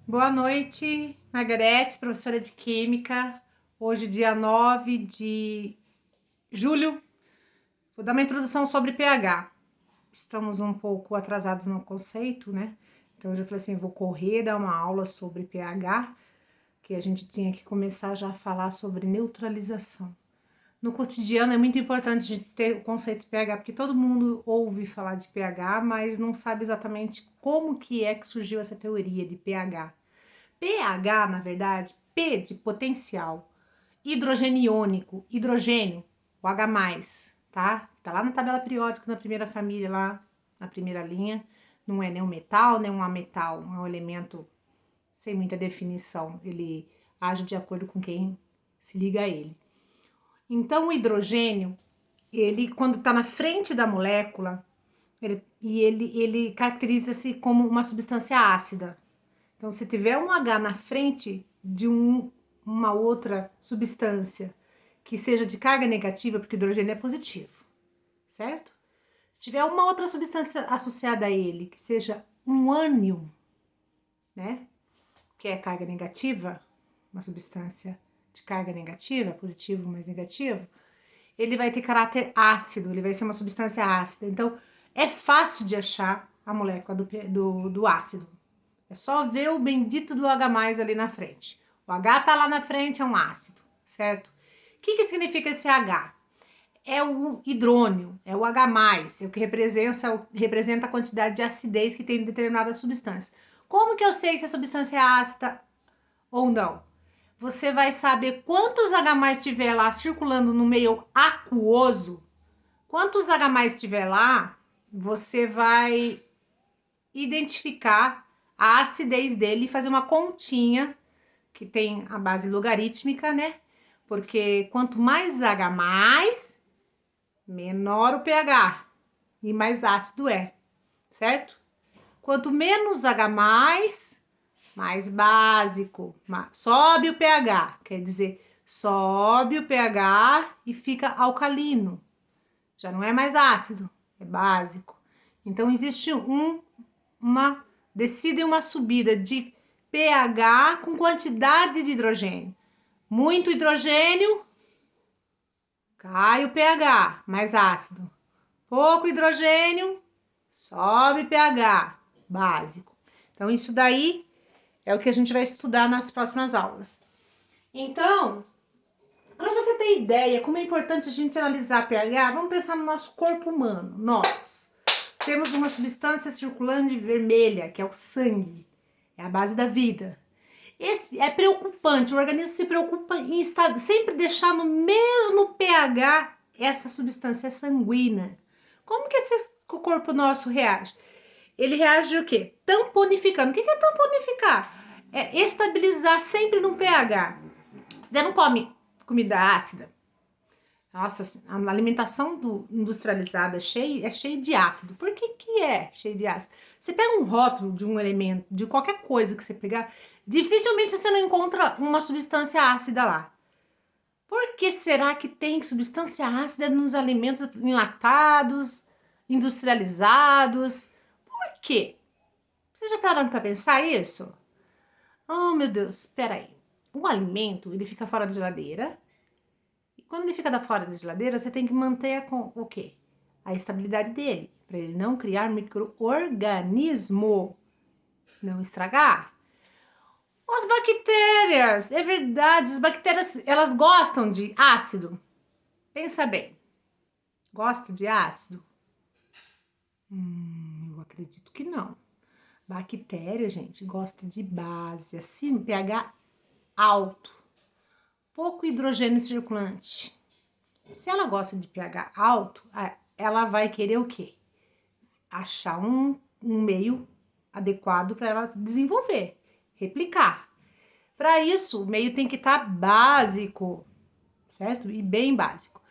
Boa noite, Margarete, professora de Química. Hoje, dia 9 de julho, vou dar uma introdução sobre pH. Estamos um pouco atrasados no conceito, né? Então, eu já falei assim, vou correr, dar uma aula sobre pH, que a gente tinha que começar já a falar sobre neutralização. No cotidiano é muito importante a gente ter o conceito de pH, porque todo mundo ouve falar de pH, mas não sabe exatamente como que é que surgiu essa teoria de pH. pH, na verdade, P de potencial, hidrogênio iônico, hidrogênio, o H+, tá? Tá lá na tabela periódica, na primeira família, lá na primeira linha. Não é nem um metal, nem um ametal, é um elemento sem muita definição. Ele age de acordo com quem se liga a ele. Então, o hidrogênio, ele, quando tá na frente da molécula, ele caracteriza-se como uma substância ácida. Então, se tiver um H na frente de uma outra substância que seja de carga negativa, porque o hidrogênio é positivo, certo? Se tiver uma outra substância associada a ele, que seja um ânion, né? Que é carga negativa, uma substância de carga negativa, positivo mais negativo, ele vai ter caráter ácido, ele vai ser uma substância ácida. Então, é fácil de achar a molécula do ácido. É só ver o bendito do H+ ali na frente. O H tá lá na frente, é um ácido, certo? O que significa esse H? É o hidrônio, é o H+, é o que representa a quantidade de acidez que tem em determinada substância. Como que eu sei se a substância é ácida ou não? Você vai saber quantos H+ tiver lá circulando no meio aquoso. Quantos H+ tiver lá, você vai identificar a acidez dele e fazer uma continha que tem a base logarítmica, né? Porque quanto mais H+, menor o pH e mais ácido é, certo? Quanto menos H+, mais básico, sobe o pH, quer dizer, sobe o pH e fica alcalino. Já não é mais ácido, é básico. Então, existe uma descida e uma subida de pH com quantidade de hidrogênio. Muito hidrogênio, cai o pH, mais ácido. Pouco hidrogênio, sobe pH, básico. Então, isso daí é o que a gente vai estudar nas próximas aulas. Então, para você ter ideia como é importante a gente analisar pH, vamos pensar no nosso corpo humano. Nós temos uma substância circulante vermelha, que é o sangue. É a base da vida. Esse é preocupante, o organismo se preocupa em sempre deixar no mesmo pH essa substância sanguínea. Como que o corpo nosso reage? Ele reage o quê? Tamponificando. O que é tamponificar? É estabilizar sempre no pH. Você não come comida ácida? Nossa, a alimentação industrializada é cheia de ácido. Por que é cheio de ácido? Você pega um rótulo de um elemento, de qualquer coisa que você pegar, dificilmente você não encontra uma substância ácida lá. Por que será que tem substância ácida nos alimentos enlatados, industrializados? Por quê? Vocês já pararam para pensar isso? Oh, meu Deus, espera aí. O alimento, ele fica fora da geladeira. Quando ele fica da fora da geladeira, você tem que manter o quê? A estabilidade dele, para ele não criar micro-organismo, não estragar. As bactérias, é verdade, as bactérias, elas gostam de ácido. Pensa bem, gosta de ácido? Eu acredito que não. Bactéria, gente, gosta de base, assim, pH alto. Pouco hidrogênio circulante. Se ela gosta de pH alto, ela vai querer o quê? Achar um meio adequado para ela desenvolver, replicar. Para isso, o meio tem que estar básico, certo? E bem básico.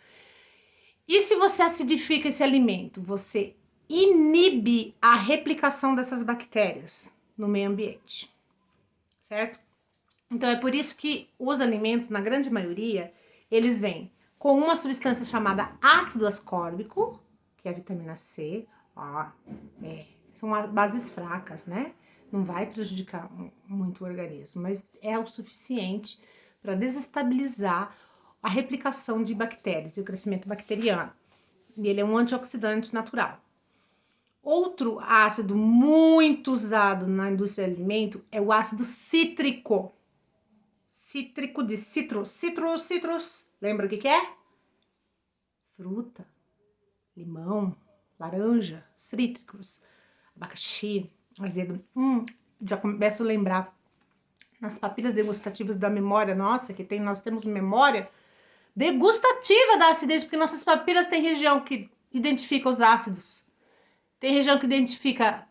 E se você acidifica esse alimento, você inibe a replicação dessas bactérias no meio ambiente, certo? Então, é por isso que os alimentos, na grande maioria, eles vêm com uma substância chamada ácido ascórbico, que é a vitamina C. São bases fracas, né? Não vai prejudicar muito o organismo, mas é o suficiente para desestabilizar a replicação de bactérias e o crescimento bacteriano. E ele é um antioxidante natural. Outro ácido muito usado na indústria de alimento é o ácido cítrico. Cítrico de citrus. Lembra o que é? Fruta, limão, laranja, cítricos, abacaxi, azedo. Já começo a lembrar nas papilas degustativas da memória nossa, nós temos memória degustativa da acidez, porque nossas papilas têm região que identifica os ácidos, tem região que identifica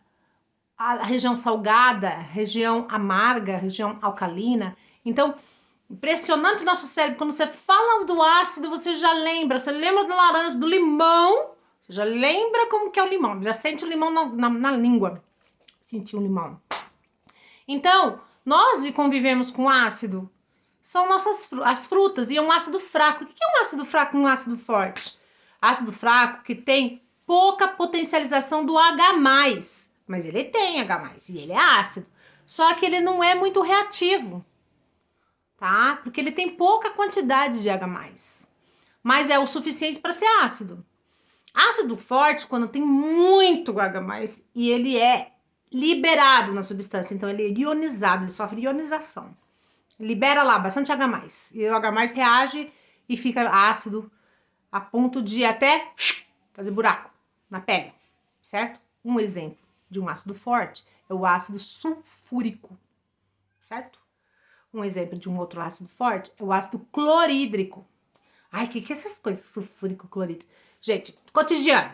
a região salgada, região amarga, região alcalina. Então, impressionante nosso cérebro, quando você fala do ácido, você lembra do laranja, do limão, você já lembra como que é o limão, já sente o limão na língua, sentiu o limão. Então, nós convivemos com ácido, são as frutas, e é um ácido fraco. O que é um ácido fraco e um ácido forte? Ácido fraco que tem pouca potencialização do H+, mas ele tem H+, e ele é ácido, só que ele não é muito reativo, tá? Porque ele tem pouca quantidade de H+, mas é o suficiente para ser ácido. Ácido forte, quando tem muito H+, e ele é liberado na substância, então ele é ionizado, ele sofre ionização. Libera lá bastante H+, e o H+ reage e fica ácido a ponto de até fazer buraco na pele, certo? Um exemplo de um ácido forte é o ácido sulfúrico, certo? Um exemplo de um outro ácido forte é o ácido clorídrico. Ai, o que é essas coisas, sulfúrico, clorídrico? Gente, cotidiano.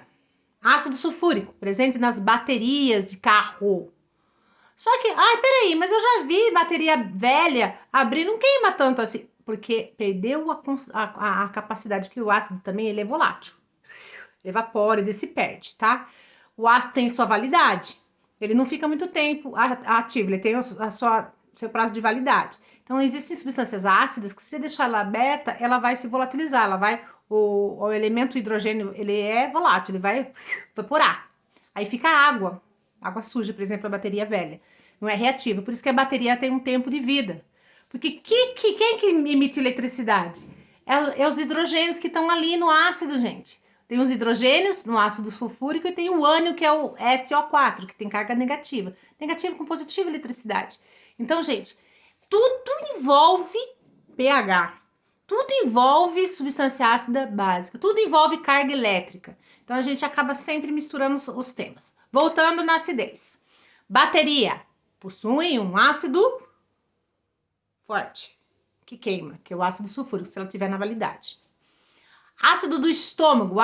Ácido sulfúrico, presente nas baterias de carro. Só que, peraí, mas eu já vi bateria velha abrir, não queima tanto assim. Porque perdeu a capacidade, que o ácido também ele é volátil. Ele evapora, ele se perde, tá? O ácido tem sua validade. Ele não fica muito tempo ativo, ele tem seu prazo de validade. Então, existem substâncias ácidas que, se você deixar ela aberta, ela vai se volatilizar, o elemento hidrogênio, ele é volátil, ele vai evaporar. Aí fica água suja, por exemplo, a bateria velha. Não é reativa, por isso que a bateria tem um tempo de vida. Porque quem que emite eletricidade? É os hidrogênios que estão ali no ácido, gente. Tem os hidrogênios no ácido sulfúrico e tem o ânion, que é o SO4, que tem carga negativa. Negativa com positiva eletricidade. Então, gente, tudo envolve pH. Tudo envolve substância ácida básica. Tudo envolve carga elétrica. Então, a gente acaba sempre misturando os temas. Voltando na acidez. Bateria possui um ácido forte, que queima, que é o ácido sulfúrico, se ela tiver na validade. Ácido do estômago,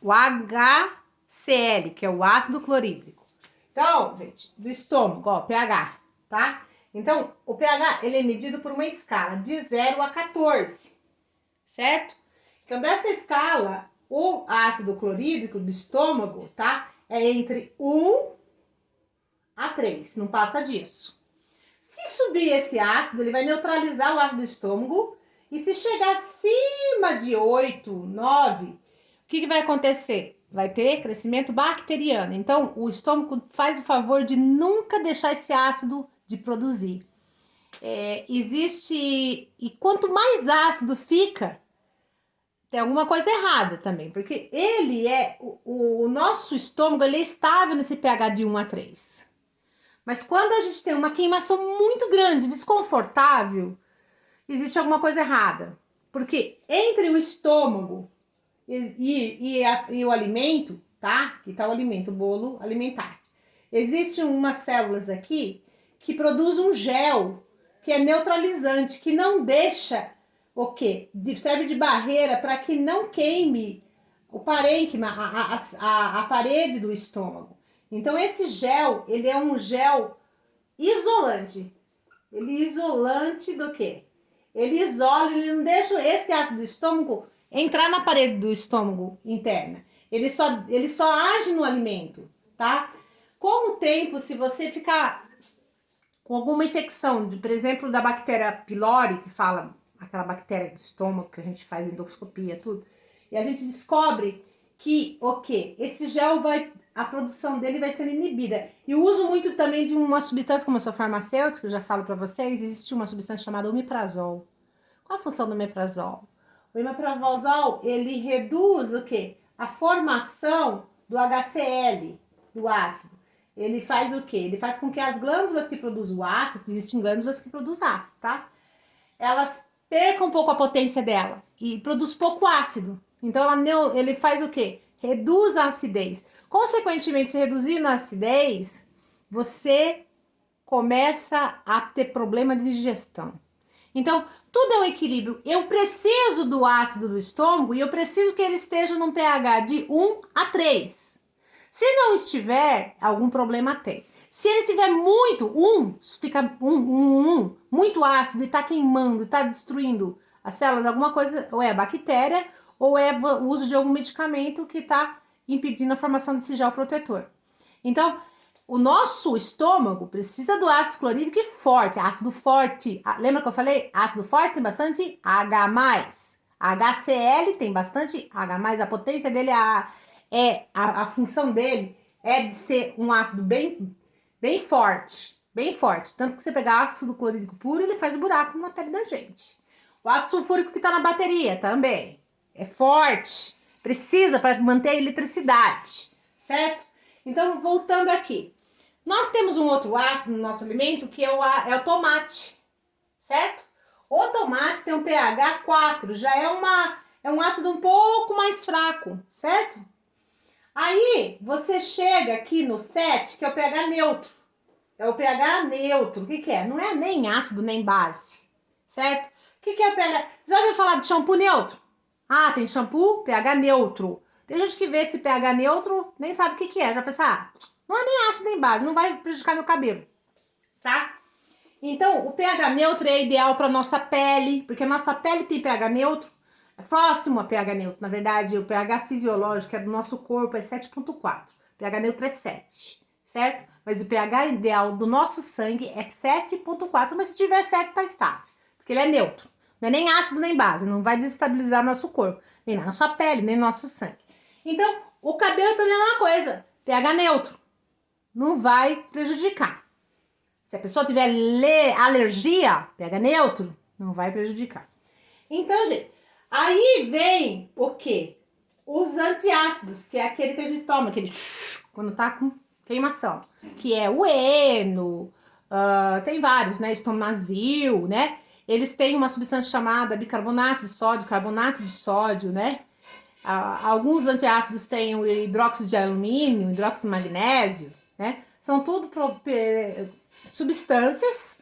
o HCl, que é o ácido clorídrico. Então, gente, do estômago, ó, pH, tá? Então, o pH, ele é medido por uma escala de 0 a 14, certo? Então, dessa escala, o ácido clorídrico do estômago, tá? É entre 1 a 3, não passa disso. Se subir esse ácido, ele vai neutralizar o ácido do estômago, e se chegar acima de 8, 9, o que vai acontecer? Vai ter crescimento bacteriano. Então, o estômago faz o favor de nunca deixar esse ácido de produzir. E quanto mais ácido fica, tem alguma coisa errada também, porque o nosso estômago, ele é estável nesse pH de 1 a 3. Mas quando a gente tem uma queimação muito grande, desconfortável, existe alguma coisa errada. Porque entre o estômago e o alimento, tá? Que tá o alimento, o bolo alimentar. Existem umas células aqui que produzem um gel que é neutralizante, que não deixa o quê? Serve de barreira para que não queime o parênquima, a parede do estômago. Então, esse gel, ele é um gel isolante. Ele é isolante do quê? Ele isola, ele não deixa esse ácido do estômago entrar na parede do estômago interna. Ele só age no alimento, tá? Com o tempo, se você ficar com alguma infecção, por exemplo, da bactéria pylori, que fala aquela bactéria do estômago que a gente faz endoscopia, tudo, e a gente descobre que, esse gel vai a produção dele vai ser inibida. E eu uso muito também de uma substância, como eu sou farmacêutica, eu já falo para vocês, existe uma substância chamada omeprazol. Qual a função do omeprazol? O omeprazol, ele reduz o quê? A formação do HCl, do ácido. Ele faz o quê? Ele faz com que as glândulas que produzem o ácido, existem glândulas que produzem ácido, tá? Elas percam um pouco a potência dela e produz pouco ácido. Então ele faz o quê? Reduz a acidez. Consequentemente, se reduzindo a acidez, você começa a ter problema de digestão. Então, tudo é um equilíbrio. Eu preciso do ácido do estômago e eu preciso que ele esteja num pH de 1 a 3. Se não estiver, algum problema tem. Se ele tiver muito, fica muito ácido e tá queimando, tá destruindo as células, alguma coisa, ou é bactéria, ou é o uso de algum medicamento que tá impedindo a formação desse gel protetor. Então, o nosso estômago precisa do ácido clorídrico forte, ácido forte. Lembra que eu falei? Ácido forte tem bastante H+. HCl tem bastante H+. A potência dele, a função dele é de ser um ácido bem forte. Bem forte. Tanto que você pegar ácido clorídrico puro, ele faz buraco na pele da gente. O ácido sulfúrico que tá na bateria também é forte. Precisa para manter a eletricidade. Certo? Então, voltando aqui. Nós temos um outro ácido no nosso alimento que é o tomate, certo? O tomate tem um pH 4, já é um ácido um pouco mais fraco, certo? Aí, você chega aqui no 7, que é o pH neutro. É o pH neutro. O que é? Não é nem ácido, nem base, certo? O que é o pH? Já ouviu falar de shampoo neutro? Ah, tem shampoo pH neutro. Tem gente que vê esse pH neutro, nem sabe o que é. Já pensa, não é nem ácido nem base, não vai prejudicar meu cabelo, tá? Então, o pH neutro é ideal para nossa pele, porque a nossa pele tem pH neutro, é próximo a pH neutro, na verdade, o pH fisiológico é do nosso corpo é 7,4, pH neutro é 7, certo? Mas o pH ideal do nosso sangue é 7,4, mas se tiver 7 tá estável, porque ele é neutro, não é nem ácido nem base, não vai desestabilizar nosso corpo, nem na nossa pele, nem no nosso sangue. Então, o cabelo também é uma coisa, pH neutro. Não vai prejudicar. Se a pessoa tiver alergia, pH neutro, não vai prejudicar. Então, gente, aí vem o quê? Os antiácidos, que é aquele que a gente toma, aquele quando tá com queimação, que é o Eno, tem vários, né? Estomazil, né? Eles têm uma substância chamada bicarbonato de sódio, carbonato de sódio, né? Alguns antiácidos têm o hidróxido de alumínio, hidróxido de magnésio, né? São tudo substâncias,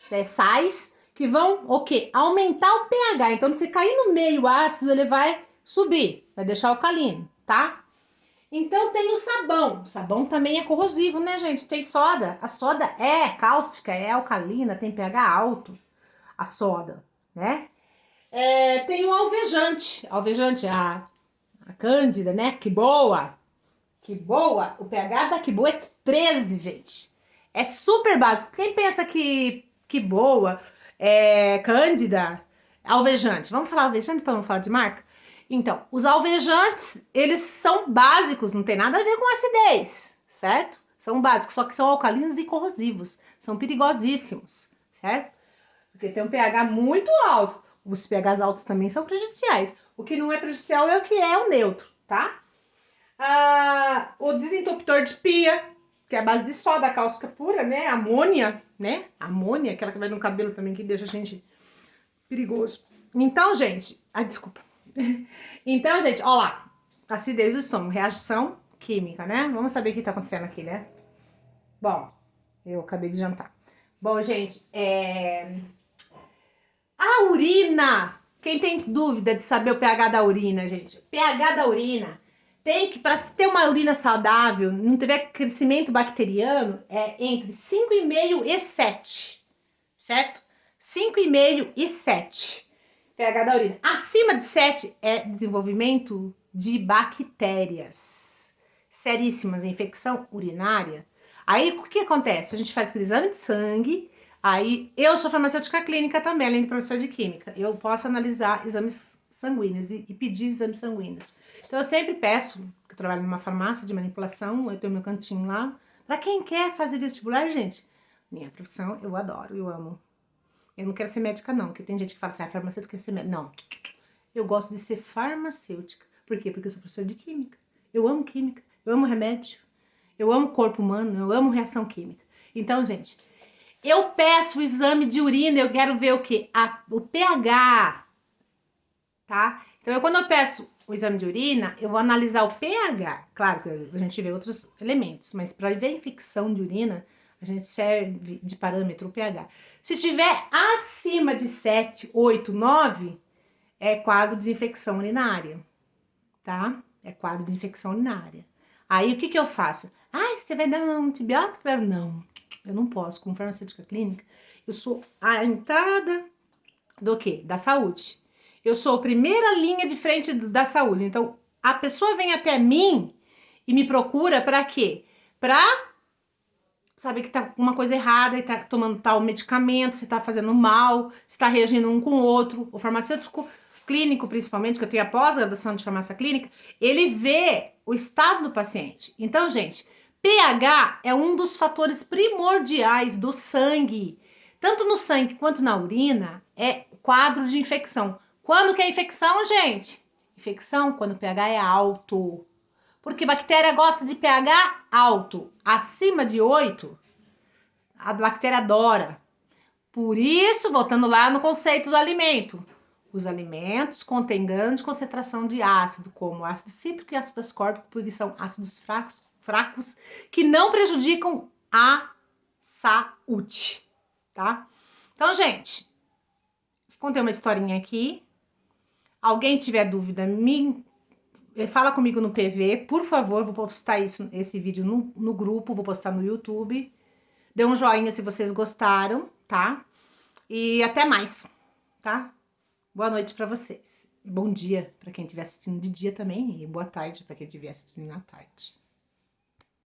né, sais, que vão o quê? Aumentar o pH. Então, se cair no meio ácido, ele vai subir, vai deixar alcalino, tá? Então, tem o sabão. O sabão também é corrosivo, né, gente? Tem soda. A soda é cáustica, é alcalina, tem pH alto, a soda, né? Tem o alvejante. Alvejante, a Cândida, né? Que boa! Que boa! O pH da que boa é 13, gente. É super básico. Quem pensa que boa é Cândida, alvejante. Vamos falar alvejante para não falar de marca? Então, os alvejantes, eles são básicos, não tem nada a ver com acidez, certo? São básicos, só que são alcalinos e corrosivos. São perigosíssimos, certo? Porque tem um pH muito alto. Os pHs altos também são prejudiciais. O que não é prejudicial é o que é o neutro, tá? O desentupidor de pia, que é a base de soda cáustica pura, né? Amônia, né? Amônia, aquela que vai no cabelo também, que deixa a gente perigoso. Então, gente... Ai, desculpa. Então, gente, ó lá. Acidez do estômago, reação química, né? Vamos saber o que tá acontecendo aqui, né? Bom, eu acabei de jantar. Bom, gente, a urina. Quem tem dúvida de saber o pH da urina, gente? pH da urina tem que, para ter uma urina saudável, não tiver crescimento bacteriano, é entre 5,5 e 7, certo? 5,5 e 7, pH da urina. Acima de 7 é desenvolvimento de bactérias seríssimas, infecção urinária. Aí, o que acontece? A gente faz aquele exame de sangue. Aí, eu sou farmacêutica clínica também, além de professor de química. Eu posso analisar exames sanguíneos e pedir exames sanguíneos. Então, eu sempre peço, trabalho numa farmácia de manipulação, eu tenho meu cantinho lá. Pra quem quer fazer vestibular, gente, minha profissão eu adoro, eu amo. Eu não quero ser médica não, porque tem gente que fala assim, farmacêutica quer ser médica. Não, eu gosto de ser farmacêutica. Por quê? Porque eu sou professora de química. Eu amo química, eu amo remédio, eu amo corpo humano, eu amo reação química. Então, gente, eu peço o exame de urina, eu quero ver o quê? O pH, tá? Então, quando eu peço o exame de urina, eu vou analisar o pH. Claro que a gente vê outros elementos, mas para ver a infecção de urina, a gente serve de parâmetro o pH. Se estiver acima de 7, 8, 9, é quadro de infecção urinária, tá? É quadro de infecção urinária. Aí, o que eu faço? Ah, você vai dar um antibiótico? Não, eu não posso. Como farmacêutica clínica, eu sou a entrada do quê? Da saúde. Eu sou a primeira linha de frente da saúde. Então, a pessoa vem até mim e me procura para quê? Para saber que tá uma coisa errada e tá tomando tal medicamento, se tá fazendo mal, se tá reagindo um com o outro. O farmacêutico clínico, principalmente, que eu tenho a pós-graduação de farmácia clínica, ele vê o estado do paciente. Então, gente, pH é um dos fatores primordiais do sangue. Tanto no sangue quanto na urina, é quadro de infecção. Quando que é infecção, gente? Infecção quando o pH é alto. Porque bactéria gosta de pH alto. Acima de 8, a bactéria adora. Por isso, voltando lá no conceito do alimento. Os alimentos contêm grande concentração de ácido, como ácido cítrico e ácido ascórbico, porque são ácidos fracos que não prejudicam a saúde, tá? Então, gente, contei uma historinha aqui. Alguém tiver dúvida, fala comigo no PV, por favor, vou postar esse vídeo no grupo, vou postar no YouTube. Dê um joinha se vocês gostaram, tá? E até mais, tá? Boa noite pra vocês. Bom dia pra quem estiver assistindo de dia também e boa tarde pra quem estiver assistindo na tarde.